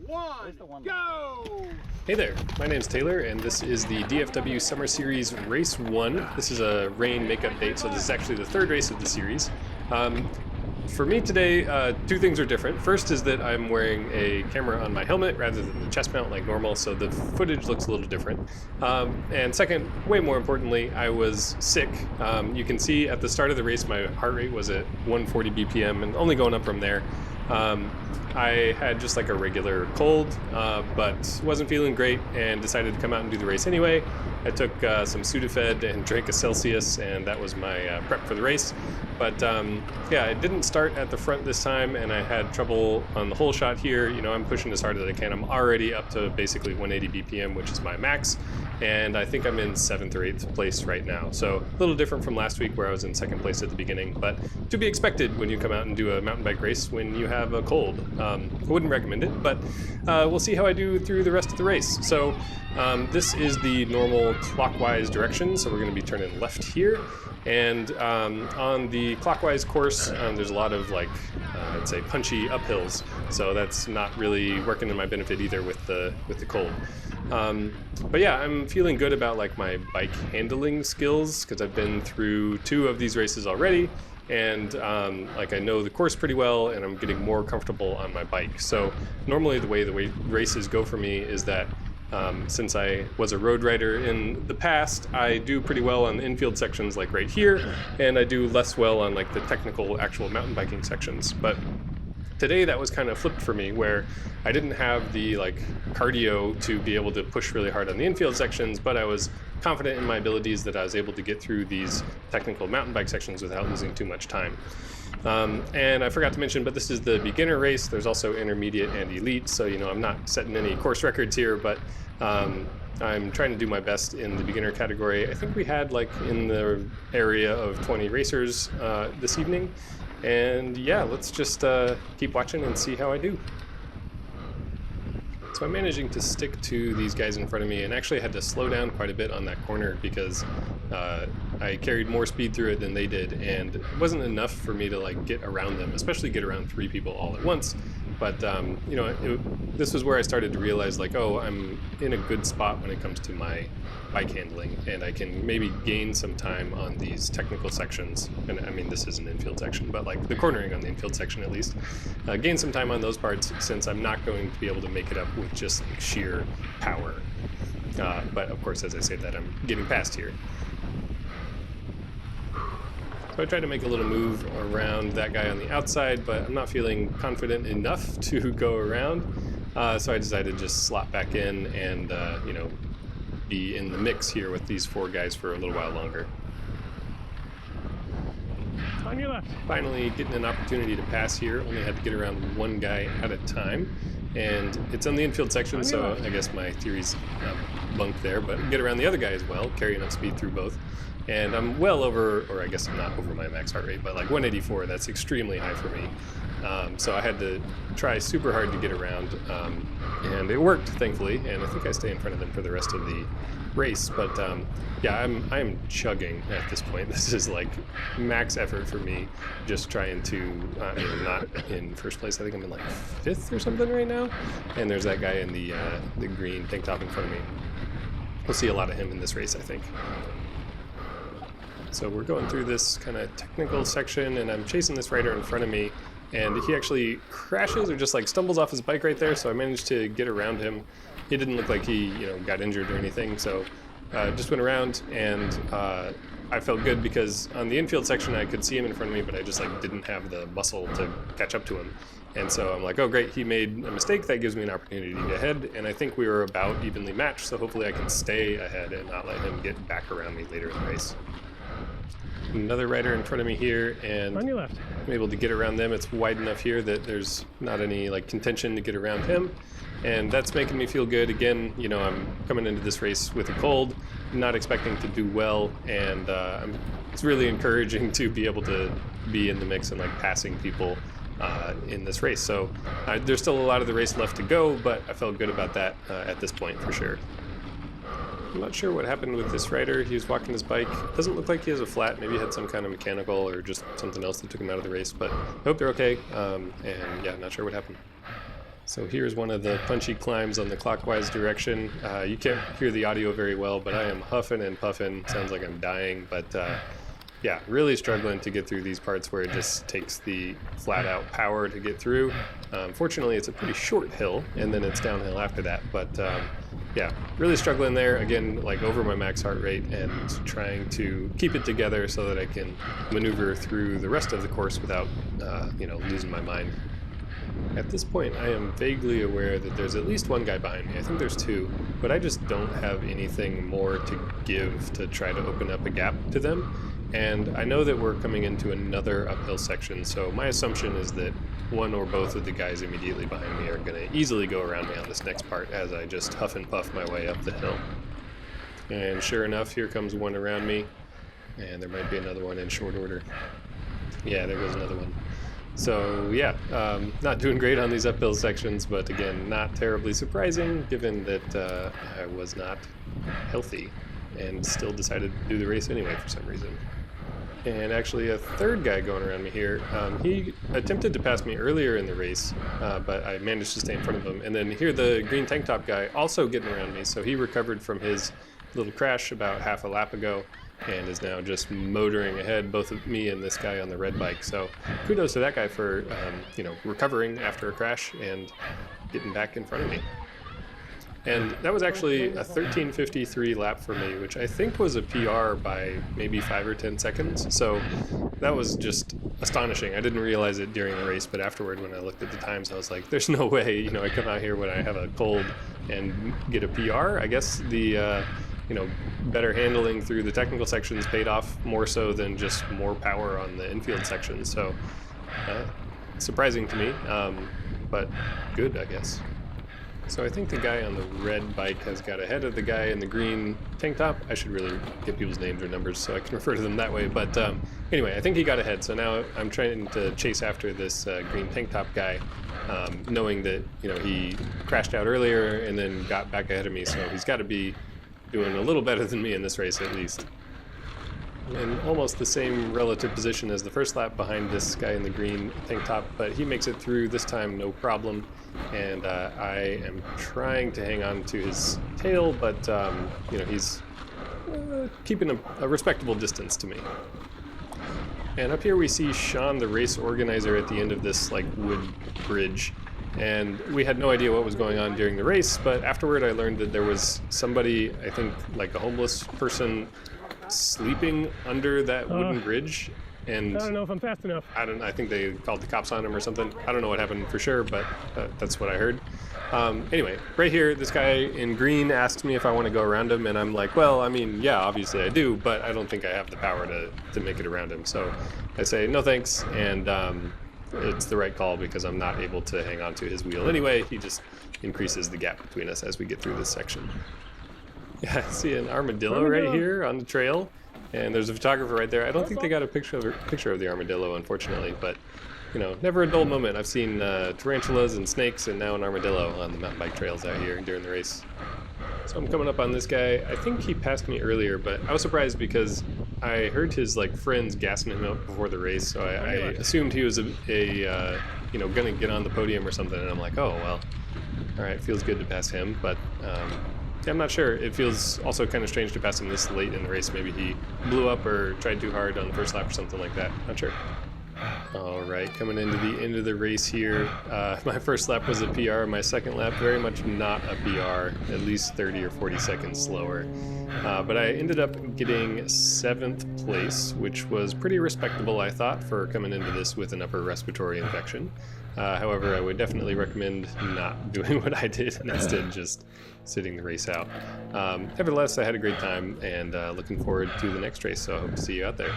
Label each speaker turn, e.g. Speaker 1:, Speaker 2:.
Speaker 1: one, go!
Speaker 2: Hey there, my name's Taylor, and this is the DFW Summer Series Race 1. This is a rain makeup date, so this is actually the third race of the series. For me today, two things are different. First is that I'm wearing a camera on my helmet rather than the chest mount like normal, so the footage looks a little different. And second, way more importantly, I was sick. You can see at the start of the race my heart rate was at 140 BPM and only going up from there. I had just like a regular cold, but wasn't feeling great and decided to come out and do the race anyway. I took some Sudafed and drank a Celsius, and that was my prep for the race. But yeah, it didn't start at the front this time, and I had trouble on the whole shot here. You know, I'm pushing as hard as I can. I'm already up to basically 180 BPM, which is my max, and I think I'm in 7th or 8th place right now. So a little different from last week where I was in 2nd place at the beginning, but to be expected when you come out and do a mountain bike race when you have a cold. I wouldn't recommend it, but we'll see how I do through the rest of the race. So this is the normal clockwise direction, so we're going to be turning left here. And on the clockwise course, there's a lot of I'd say punchy uphills, so that's not really working in my benefit either with the cold. But yeah, I'm feeling good about my bike handling skills because I've been through 2 of these races already, and I know the course pretty well, and I'm getting more comfortable on my bike. So normally the way races go for me is that since I was a road rider in the past, I do pretty well on the infield sections like right here, and I do less well on the technical actual mountain biking sections. But today that was kind of flipped for me, where I didn't have the cardio to be able to push really hard on the infield sections, but I was confident in my abilities that I was able to get through these technical mountain bike sections without losing too much time. And I forgot to mention, but this is the beginner race. There's also intermediate and elite, so I'm not setting any course records here, but I'm trying to do my best in the beginner category. I think we had in the area of 20 racers this evening, and yeah, let's just keep watching and see how I do. So I'm managing to stick to these guys in front of me, and actually had to slow down quite a bit on that corner because I carried more speed through it than they did, and it wasn't enough for me to get around them, especially get around 3 people all at once. But this was where I started to realize oh, I'm in a good spot when it comes to my bike handling, and I can maybe gain some time on these technical sections. And I mean, this is an infield section, but the cornering on the infield section at least, gain some time on those parts, since I'm not going to be able to make it up with just sheer power. But of course, as I say that, I'm getting past here. So I tried to make a little move around that guy on the outside, but I'm not feeling confident enough to go around. So I decided to just slot back in and, be in the mix here with these 4 guys for a little while longer.
Speaker 1: On your left.
Speaker 2: Finally getting an opportunity to pass here. Only had to get around 1 guy at a time. And it's on the infield section, so I guess my theory's bunk there, but get around the other guy as well, carry enough speed through both. And I'm well over, or I guess I'm not over my max heart rate, but 184, that's extremely high for me. So I had to try super hard to get around, and it worked, thankfully, and I think I stay in front of them for the rest of the race. But yeah, I'm chugging at this point. This is max effort for me, just trying to, not in first place. I think I'm in 5th or something right now, and there's that guy in the green tank top in front of me. We'll see a lot of him in this race, I think. So we're going through this kind of technical section, and I'm chasing this rider in front of me, and he actually crashes or just stumbles off his bike right there, so I managed to get around him. He didn't look like he got injured or anything, so just went around, and I felt good because on the infield section I could see him in front of me, but I just didn't have the muscle to catch up to him. And so I'm oh great, he made a mistake, that gives me an opportunity to get ahead, and I think we were about evenly matched, so hopefully I can stay ahead and not let him get back around me later in the race. Another rider in front of me here, and
Speaker 1: on your left.
Speaker 2: I'm able to get around them. It's wide enough here that there's not any contention to get around him, and that's making me feel good. Again, I'm coming into this race with a cold, not expecting to do well, and it's really encouraging to be able to be in the mix and passing people in this race. So there's still a lot of the race left to go, but I felt good about that at this point for sure. I'm not sure what happened with this rider. He was walking his bike. Doesn't look like he has a flat. Maybe he had some kind of mechanical or just something else that took him out of the race, but I hope they're okay. And yeah, not sure what happened. So here's one of the punchy climbs on the clockwise direction. You can't hear the audio very well, but I am huffing and puffing. Sounds like I'm dying, but yeah, really struggling to get through these parts where it just takes the flat out power to get through. Fortunately, it's a pretty short hill, and then it's downhill after that, but yeah, really struggling there. Again, like over my max heart rate and trying to keep it together so that I can maneuver through the rest of the course without, losing my mind. At this point, I am vaguely aware that there's at least one guy behind me. I think there's two, but I just don't have anything more to give to try to open up a gap to them. And I know that we're coming into another uphill section, so my assumption is that one or both of the guys immediately behind me are going to easily go around me on this next part as I just huff and puff my way up the hill. And sure enough, here comes one around me, and there might be another one in short order. Yeah, there goes another one. So yeah, not doing great on these uphill sections, but again, not terribly surprising given that I was not healthy and still decided to do the race anyway for some reason. And actually a third guy going around me here, he attempted to pass me earlier in the race, but I managed to stay in front of him. And then here the green tank top guy also getting around me, so he recovered from his little crash about half a lap ago and is now just motoring ahead, both of me and this guy on the red bike. So kudos to that guy for recovering after a crash and getting back in front of me. And that was actually a 13:53 lap for me, which I think was a PR by maybe 5 or 10 seconds. So that was just astonishing. I didn't realize it during the race, but afterward when I looked at the times, I was like, there's no way, I come out here when I have a cold and get a PR. I guess the, better handling through the technical sections paid off more so than just more power on the infield sections. So surprising to me, but good, I guess. So I think the guy on the red bike has got ahead of the guy in the green tank top. I should really get people's names or numbers so I can refer to them that way. But anyway, I think he got ahead. So now I'm trying to chase after this green tank top guy, knowing that, he crashed out earlier and then got back ahead of me. So he's got to be doing a little better than me in this race at least. In almost the same relative position as the first lap behind this guy in the green tank top, but he makes it through this time no problem. And I am trying to hang on to his tail, but he's keeping a respectable distance to me. And up here we see Sean, the race organizer, at the end of this wood bridge. And we had no idea what was going on during the race, but afterward I learned that there was somebody, I think a homeless person, sleeping under that wooden bridge. And
Speaker 1: I don't know if I'm fast enough.
Speaker 2: I think they called the cops on him or something. I don't know what happened for sure, but that's what I heard. Anyway, right here, this guy in green asks me if I want to go around him, and I'm like, well, I mean, yeah, obviously I do, but I don't think I have the power to make it around him. So I say, no thanks, and it's the right call because I'm not able to hang on to his wheel anyway. He just increases the gap between us as we get through this section. Yeah, I see an armadillo right here on the trail. And there's a photographer right there. I don't think they got a picture of the armadillo, unfortunately, but never a dull moment. I've seen tarantulas and snakes and now an armadillo on the mountain bike trails out here during the race. So I'm coming up on this guy. I think he passed me earlier, but I was surprised because I heard his friends gassing him up before the race, so I assumed he was gonna get on the podium or something, and I'm like, oh well, all right, feels good to pass him, but I'm not sure. It feels also kind of strange to pass him this late in the race. Maybe he blew up or tried too hard on the first lap or something like that. Not sure. All right, coming into the end of the race here. My first lap was a PR. My second lap, very much not a PR, at least 30 or 40 seconds slower. But I ended up getting 7th place, which was pretty respectable, I thought, for coming into this with an upper respiratory infection. However, I would definitely recommend not doing what I did and instead just sitting the race out. Nevertheless, I had a great time and looking forward to the next race, so I hope to see you out there.